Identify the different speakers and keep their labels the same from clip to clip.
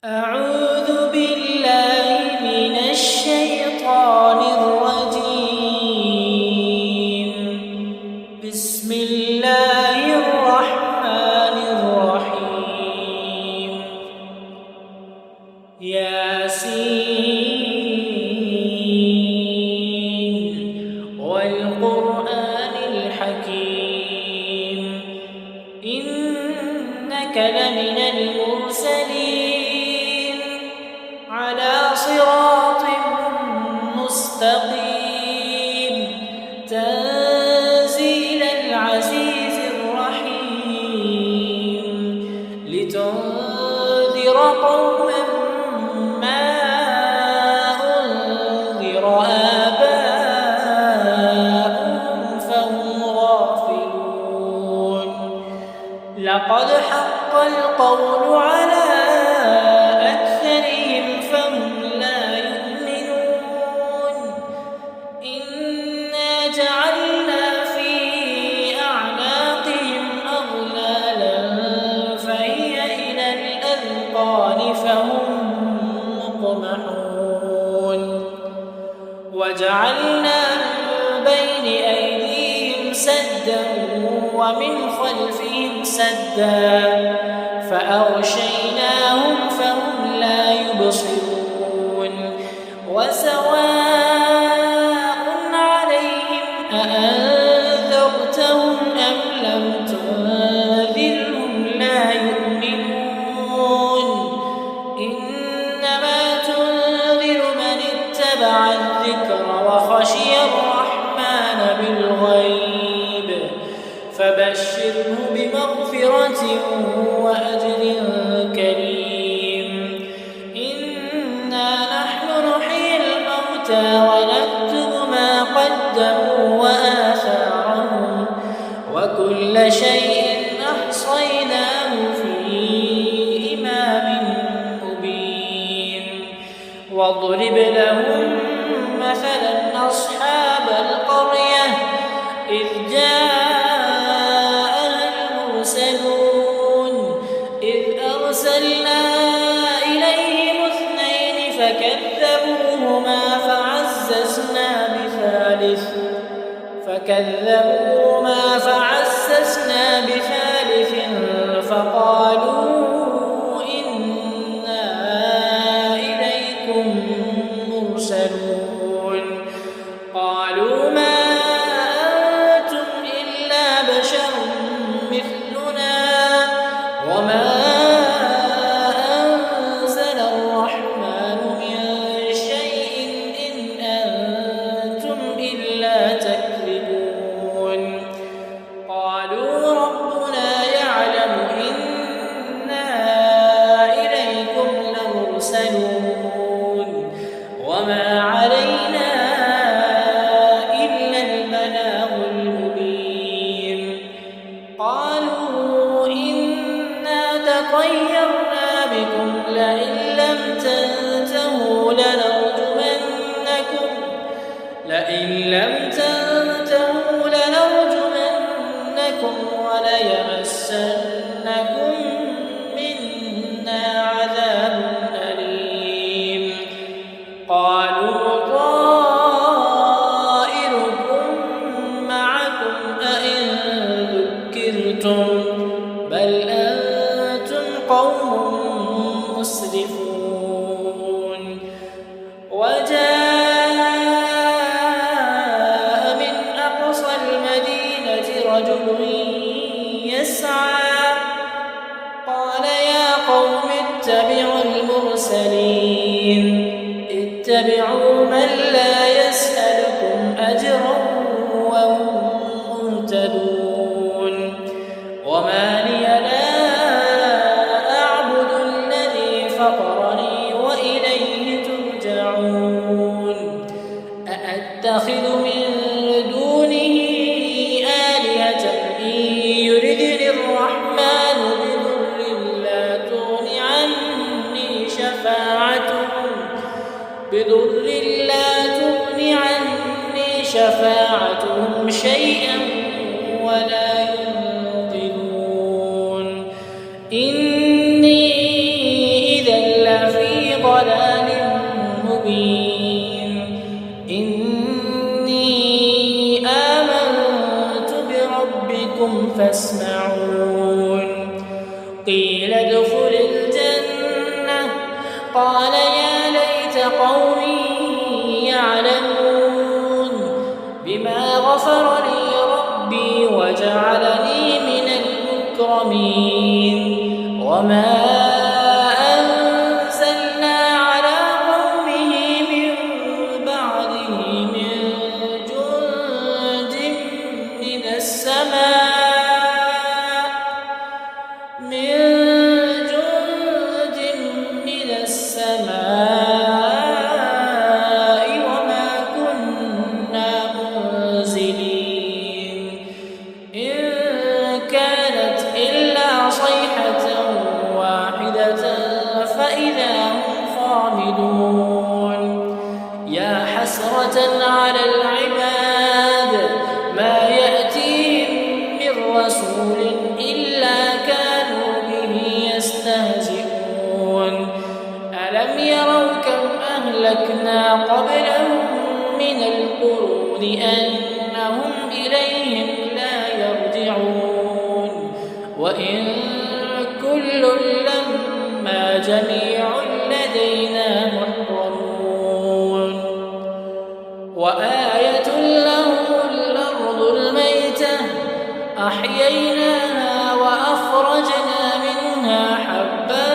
Speaker 1: أعوذ بالله من الشيطان الرجيم. بسم الله الرحمن الرحيم. ياسين والقرآن الحكيم إنك لمن المرسلين على صراط مستقيم تنزيل العزيز الرحيم لتنذر قوما ما أنذر آباؤهم فهم غافلون. لقد حق القول على أكثرهم فهم لا يؤمنون. إنا جعلنا في أعناقهم أغلالا فهي إلى الأذقان فهم مقمحون. وجعلنا من بين أيديهم سدا ومن خلفهم سدا فأغشيناهم فهم لا يبصرون. وسواء عليهم أأنذرتهم أم لم تنذرهم لا يؤمنون. إنما تنذر من اتبع الذكر وخشي الرحمن بالغيب فبشره بمغفرة وأجر كريم. إنا نحن نحيي الموتى ونكتب ما قدموا وآثارهم وكل شيء أحصيناه في إمام مبين. واضرب لهم مثلا أصحاب القرية إذ أرسلنا إليهم اثنين فكذبوهما فعززنا بثالث فقالوا إنا إليكم مرسلون. قالوا ما أنتم إلا بشر مثلنا وما وما علينا إلا البلاغ المبين. قالوا إنا تطيرنا بكم لئن لم تنتهوا لنرجمنكم وليمسنكم منا عذاب أليم. قالوا طائركم معكم أئن ذكرتم بل أنتم قوم مسرفون. وجاء من أقصى المدينة رجل يسعى قال يا قوم اتبعوا المرسلين اتبعوا من لا يسألكم أجرا وهم مهتدون. وما لي لا أعبد الذي فطرني وإليه ترجعون. أأتخذ من دونه آلهة إن يردني الرحمن بضر لا تغن عني شفاعتهم شيئا ولا ينقذون. إني إذا قال يا ليت قومي يعلمون بما غفر لي ربي وجعلني من المكرمين وما أنزلنا على قومه من بعده من جند من السماء وما كنا منزلين إن كانت إلا صيحة واحدة فإذا هم خامدون يا حسرة على العباد ما يأتيهم من رسول إلا كانوا به يستهزئون ألم يروا كم أهلكنا قبلهم من القرون أنهم إليهم لا يرجعون وإن كل لما جميع لدينا محضرون وآية لهم الأرض الميتة أحييناها وأخرجنا منها حبا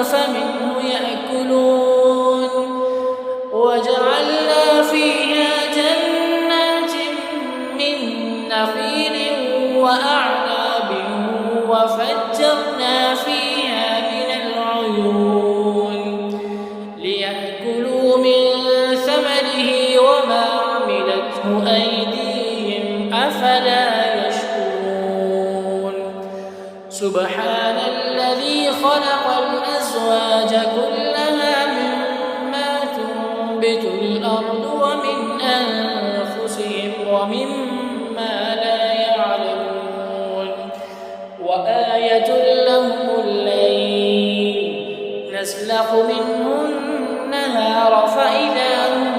Speaker 1: فمنه يأكلون وجعلنا فيها جنات من نخيل وأعناب وفجرنا فيها من العيون ليأكلوا من ثمره وما عملته أيديهم أفلا يشكرون سبحان الذي خلق الأزواج كلها مما تنبت الأرض ومن أنفسهم ومما لا يعلمون وآية لهم الليل نسلخ منه النهار فإذا هم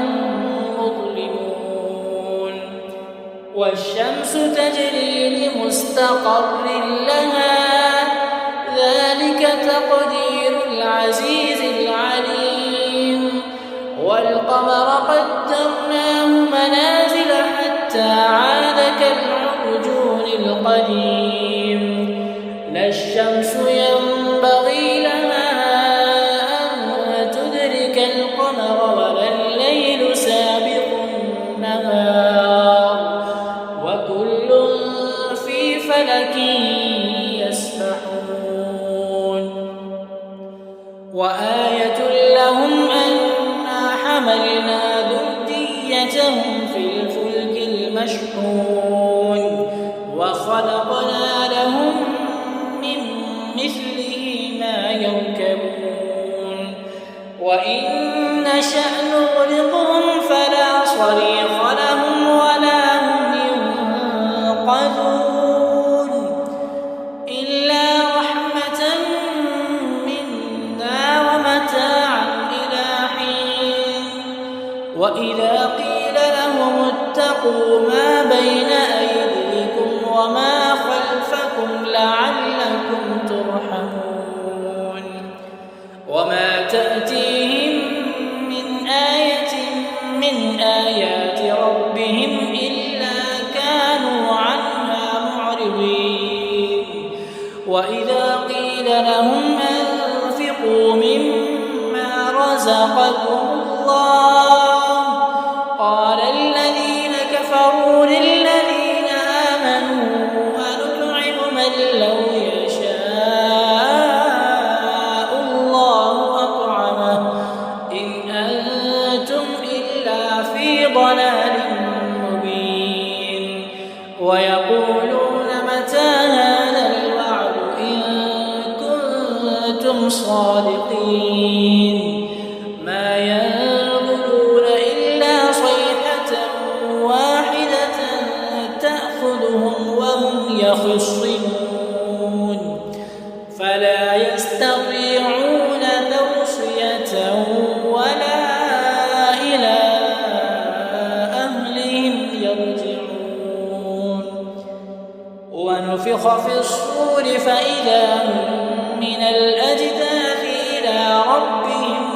Speaker 1: مظلمون والشمس تجري لمستقر لها ذلك تقدير العزيز العليم والقمر قدرناه منازل حتى عاد كالعرجون القديم لا الشمس ينبغي لها أن تدرك القمر ولا الليل سابق النهار وكل في فلك يسبحون وآية لهم أنا حملنا ذريتهم في الفلك المشحون وخلقنا لهم من مثله ما يركبون وإن نشأ نغرقهم فلا صريخ لهم ولا هم ينقذون إلا رحمة منا ومتاعا إلى حين وإذا قيل لهم اتقوا ما بين أيديكم وما خلفكم لعلكم ترحمون وما تأتيهم من آية من آيات ربهم إلا كانوا عنها معرضين وإذا قيل لهم أنفقوا مما رزقكم الله قال الذين كفروا للذين آمنوا أنطعم من لو يشاء الله أطعمه إن أنتم إلا في ضلال مبين ويقولون متى هذا الوعد إن كنتم صادقين ما ينظرون إلا صيحة واحدة تأخذهم وهم يخصمون فلا يستطيعون توصية ولا إلى أهلهم يرجعون ونفخ في الصور فإذا هم من الأجداث إلى ربهم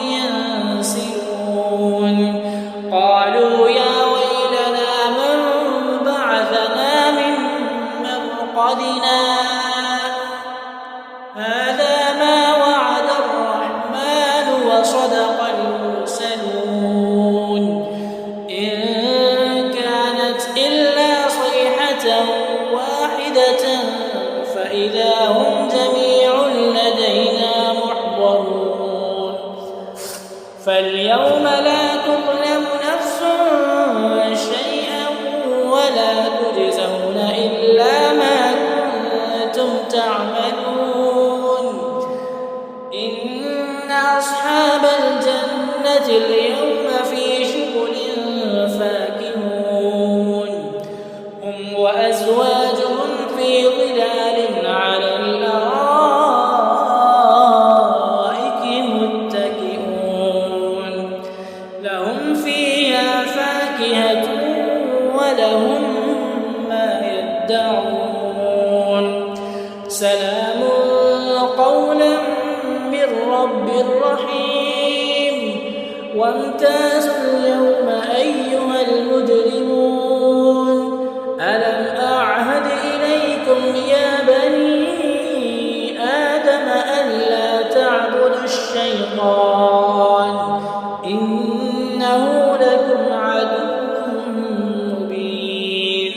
Speaker 1: فاليوم لا تظلم نفس شيئا ولا تجزون إلا ما كنتم تعملون. إن أصحاب الجنة اليوم في شغل فاكهون هم وأزواجهم في ظلال على الأرائك متكئون لهم فيها فاكهة ولهم ما يدعون سلام قولا من رب رحيم. وامتازوا اليوم أيها المجرمون ألم أعهد إليكم يا بني آدم ألا تعبدوا الشيطان إنه لكم عدو مبين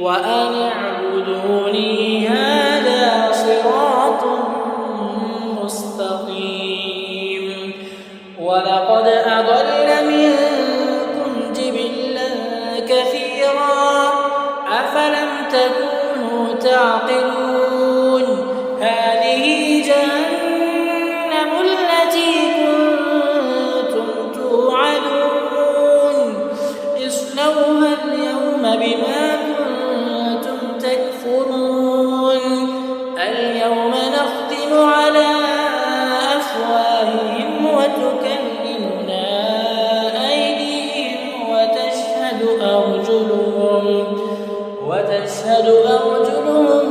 Speaker 1: وأن اعبدوني هذا صراط مستقيم. ولقد أضل منكم جبلا كثيرا أفلم تكونوا تعقلون. هذه جهنم التي كنتم توعدون اصلوها اليوم بما كنتم تكفرون. اليوم نختم على أفواههم وتكلمنا أيديهم وتشهد أرجلهم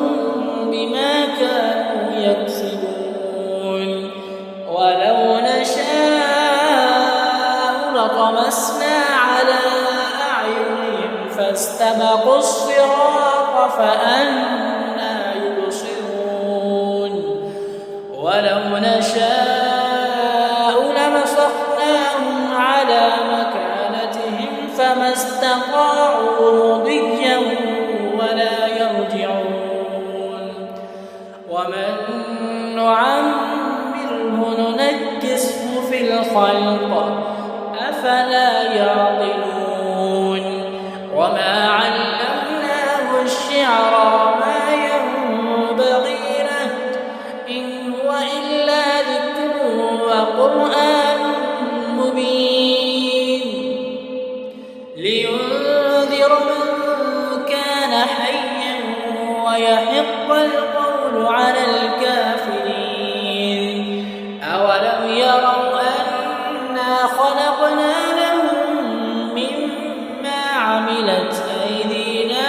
Speaker 1: بما كانوا يكسبون. ولو نشاء لطمسنا على أعينهم فاستبقوا الصراط فأنى يبصرون. ولو نشاء لمسخناهم على مكانتهم فما استطاعوا مضيا ولا يرجعون. ومن نعمره ننكسه في الخلق أفلا يعقلون. وما علمناه الشعر ما ينبغي له إن هو إلا ذكر وقرآن مبين لينذر من كان حيا ويحق القول على الكافرين. أولم يروا أنا خلقنا لهم مما عملت أيدينا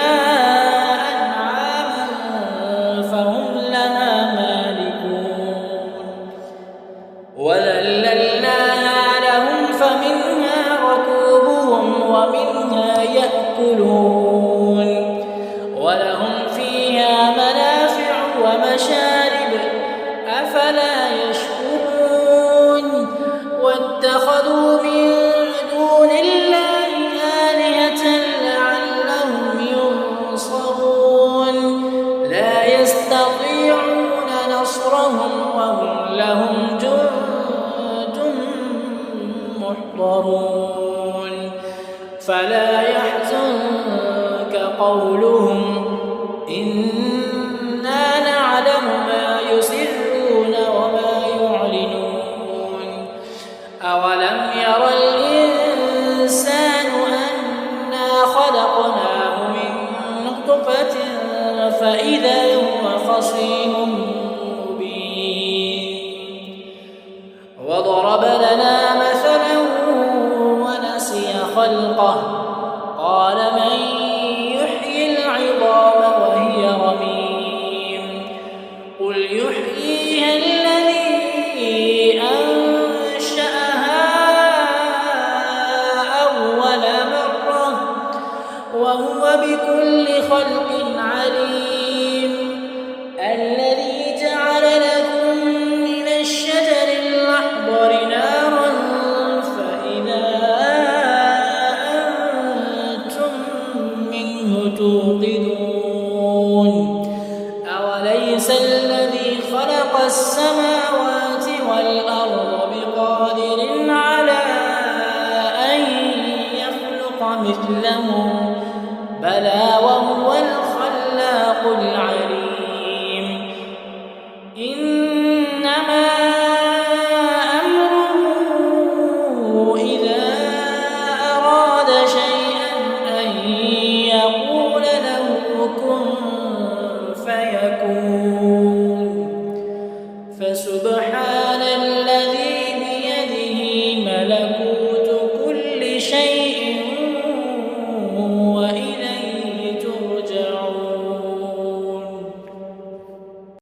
Speaker 1: أنعاما فهم لها مالكون وذللناها لهم فمنها ركوبهم ومنها يأكلون ولهم فيها منافع ومشارب أفلا يشكرون. واتخذوا من دون الله آلهة لعلهم ينصرون لا يستطيعون نصرهم وهم لهم جند محضرون. فلا يحزنك قولهم إنا نعلم ما يسرون وما يعلنون. أولم ير الإنسان أنا خلقناه من نطفة فإذا هو خصيم مبين. وضرب لنا مثلا ونسي خلقه قال من يحيي العظام وهي رميم قل يحييها الذي أنشأها أول مرة وهو بكل خلق عليم. الذي جعل لكم من الشجر الأخضر نارا فإذا أنتم منه توقدون. أوليس الذي خلق السماوات والأرض بقادر على مثله بلى وهو الخلاق العليم إنما أمره إذا أراد شيئا أن يقول له كن فيكون فسبحان